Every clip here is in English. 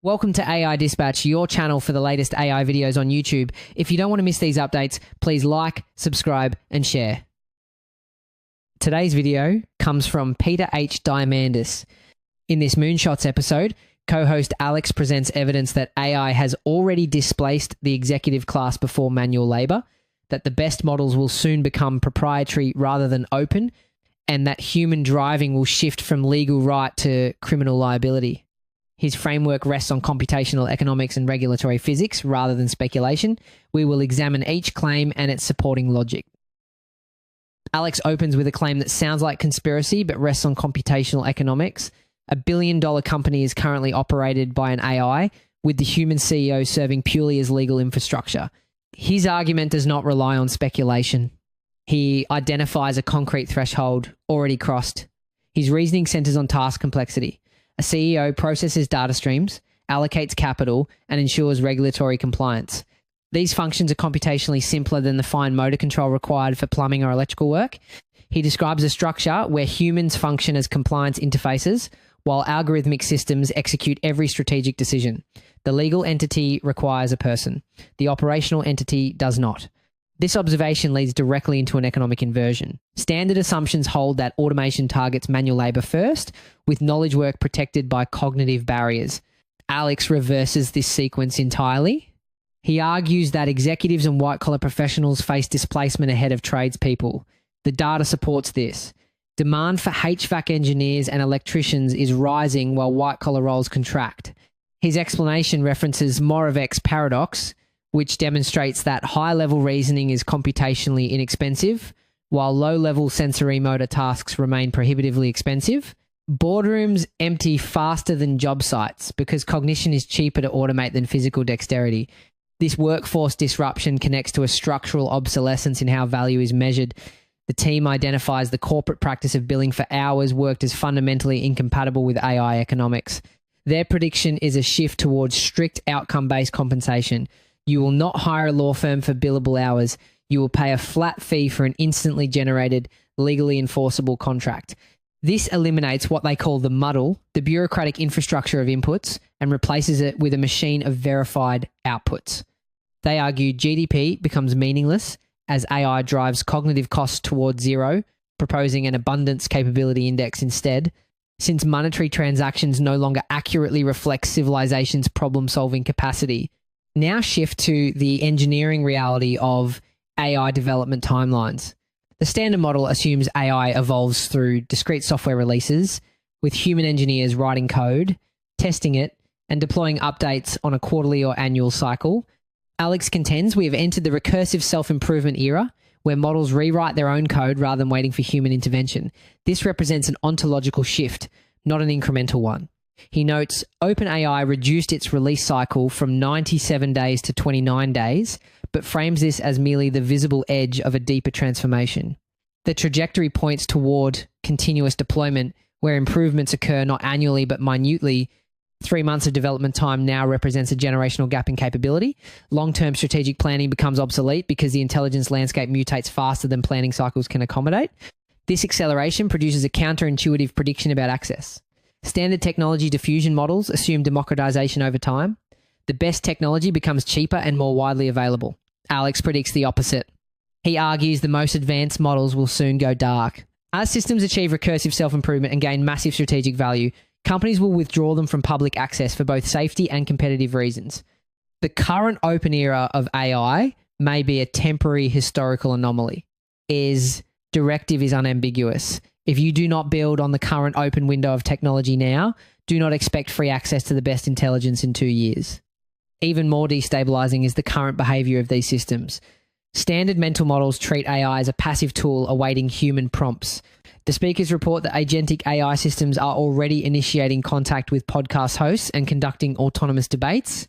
Welcome to AI Dispatch, your channel for the latest AI videos on YouTube. If you don't want to miss these updates, please like, subscribe, and share. Today's video comes from Peter H. Diamandis. In this Moonshots episode, co-host Alex presents evidence that AI has already displaced the executive class before manual labor, that the best models will soon become proprietary rather than open, and that human driving will shift from legal right to criminal liability. His framework rests on computational economics and regulatory physics rather than speculation. We will examine each claim and its supporting logic. Alex opens with a claim that sounds like conspiracy but rests on computational economics. $1 billion company is currently operated by an AI, with the human CEO serving purely as legal infrastructure. His argument does not rely on speculation. He identifies a concrete threshold already crossed. His reasoning centers on task complexity. A CEO processes data streams, allocates capital, and ensures regulatory compliance. These functions are computationally simpler than the fine motor control required for plumbing or electrical work. He describes a structure where humans function as compliance interfaces, while algorithmic systems execute every strategic decision. The legal entity requires a person. The operational entity does not. This observation leads directly into an economic inversion. Standard assumptions hold that automation targets manual labor first, with knowledge work protected by cognitive barriers. Alex reverses this sequence entirely. He argues that executives and white-collar professionals face displacement ahead of tradespeople. The data supports this. Demand for HVAC engineers and electricians is rising while white-collar roles contract. His explanation references Moravec's paradox, which demonstrates that high-level reasoning is computationally inexpensive, while low-level sensory motor tasks remain prohibitively expensive. Boardrooms empty faster than job sites because cognition is cheaper to automate than physical dexterity. This workforce disruption connects to a structural obsolescence in how value is measured. The team identifies the corporate practice of billing for hours worked as fundamentally incompatible with AI economics. Their prediction is a shift towards strict outcome-based compensation. You will not hire a law firm for billable hours. You will pay a flat fee for an instantly generated, legally enforceable contract. This eliminates what they call the muddle, the bureaucratic infrastructure of inputs, and replaces it with a machine of verified outputs. They argue GDP becomes meaningless as AI drives cognitive costs towards zero, proposing an abundance capability index instead, since monetary transactions no longer accurately reflect civilization's problem-solving capacity. Now shift to the engineering reality of AI development timelines. The standard model assumes AI evolves through discrete software releases, with human engineers writing code, testing it, and deploying updates on a quarterly or annual cycle. Alex contends we have entered the recursive self-improvement era, where models rewrite their own code rather than waiting for human intervention. This represents an ontological shift, not an incremental one. He notes OpenAI reduced its release cycle from 97 days to 29 days, but frames this as merely the visible edge of a deeper transformation. The trajectory points toward continuous deployment, where improvements occur not annually but minutely. 3 months of development time now represents a generational gap in capability. Long-term strategic planning becomes obsolete because the intelligence landscape mutates faster than planning cycles can accommodate. This acceleration produces a counterintuitive prediction about access. Standard technology diffusion models assume democratization over time. The best technology becomes cheaper and more widely available. Alex predicts the opposite. He argues the most advanced models will soon go dark. As systems achieve recursive self-improvement and gain massive strategic value, companies will withdraw them from public access for both safety and competitive reasons. The current open era of AI may be a temporary historical anomaly. Directive is unambiguous. If you do not build on the current open window of technology now, do not expect free access to the best intelligence in 2 years. Even more destabilizing is the current behavior of these systems. Standard mental models treat AI as a passive tool awaiting human prompts. The speakers report that agentic AI systems are already initiating contact with podcast hosts and conducting autonomous debates.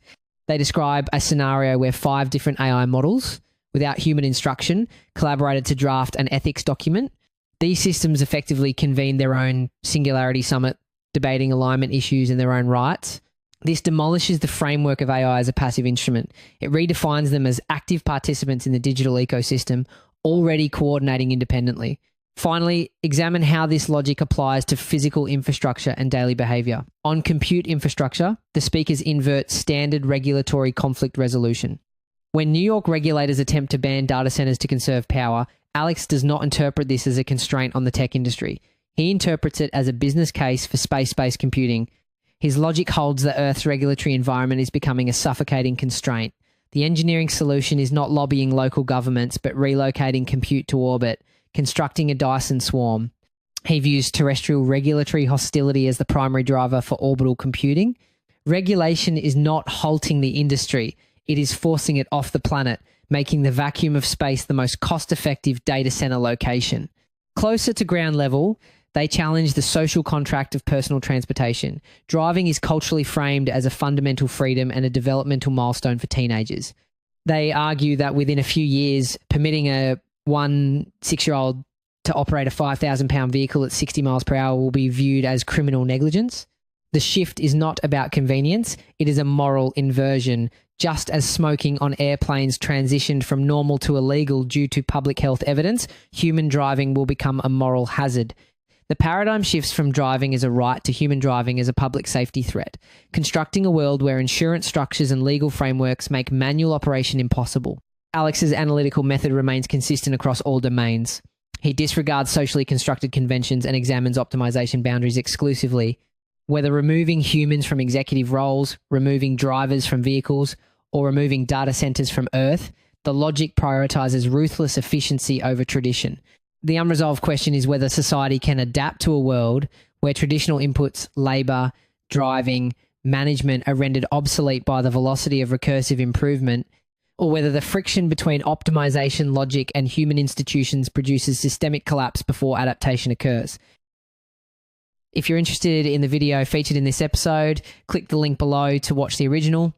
They describe a scenario where 5 different AI models, without human instruction, collaborated to draft an ethics document. These systems effectively convene their own singularity summit, debating alignment issues in their own rights. This demolishes the framework of AI as a passive instrument. It redefines them as active participants in the digital ecosystem, already coordinating independently. Finally, examine how this logic applies to physical infrastructure and daily behavior. On compute infrastructure, the speakers invert standard regulatory conflict resolution. When New York regulators attempt to ban data centers to conserve power, Alex does not interpret this as a constraint on the tech industry. He interprets it as a business case for space-based computing. His logic holds that Earth's regulatory environment is becoming a suffocating constraint. The engineering solution is not lobbying local governments, but relocating compute to orbit, constructing a Dyson swarm. He views terrestrial regulatory hostility as the primary driver for orbital computing. Regulation is not halting the industry. It is forcing it off the planet, making the vacuum of space the most cost-effective data center location. Closer to ground level, they challenge the social contract of personal transportation. Driving is culturally framed as a fundamental freedom and a developmental milestone for teenagers. They argue that within a few years, permitting a 6-year-old to operate a 5,000-pound vehicle at 60 miles per hour will be viewed as criminal negligence. The shift is not about convenience, it is a moral inversion. Just as smoking on airplanes transitioned from normal to illegal due to public health evidence, human driving will become a moral hazard. The paradigm shifts from driving as a right to human driving as a public safety threat, constructing a world where insurance structures and legal frameworks make manual operation impossible. Alex's analytical method remains consistent across all domains. He disregards socially constructed conventions and examines optimization boundaries exclusively. Whether removing humans from executive roles, removing drivers from vehicles, or removing data centers from Earth, the logic prioritizes ruthless efficiency over tradition. The unresolved question is whether society can adapt to a world where traditional inputs, labor, driving, management are rendered obsolete by the velocity of recursive improvement, or whether the friction between optimization logic and human institutions produces systemic collapse before adaptation occurs. If you're interested in the video featured in this episode, click the link below to watch the original.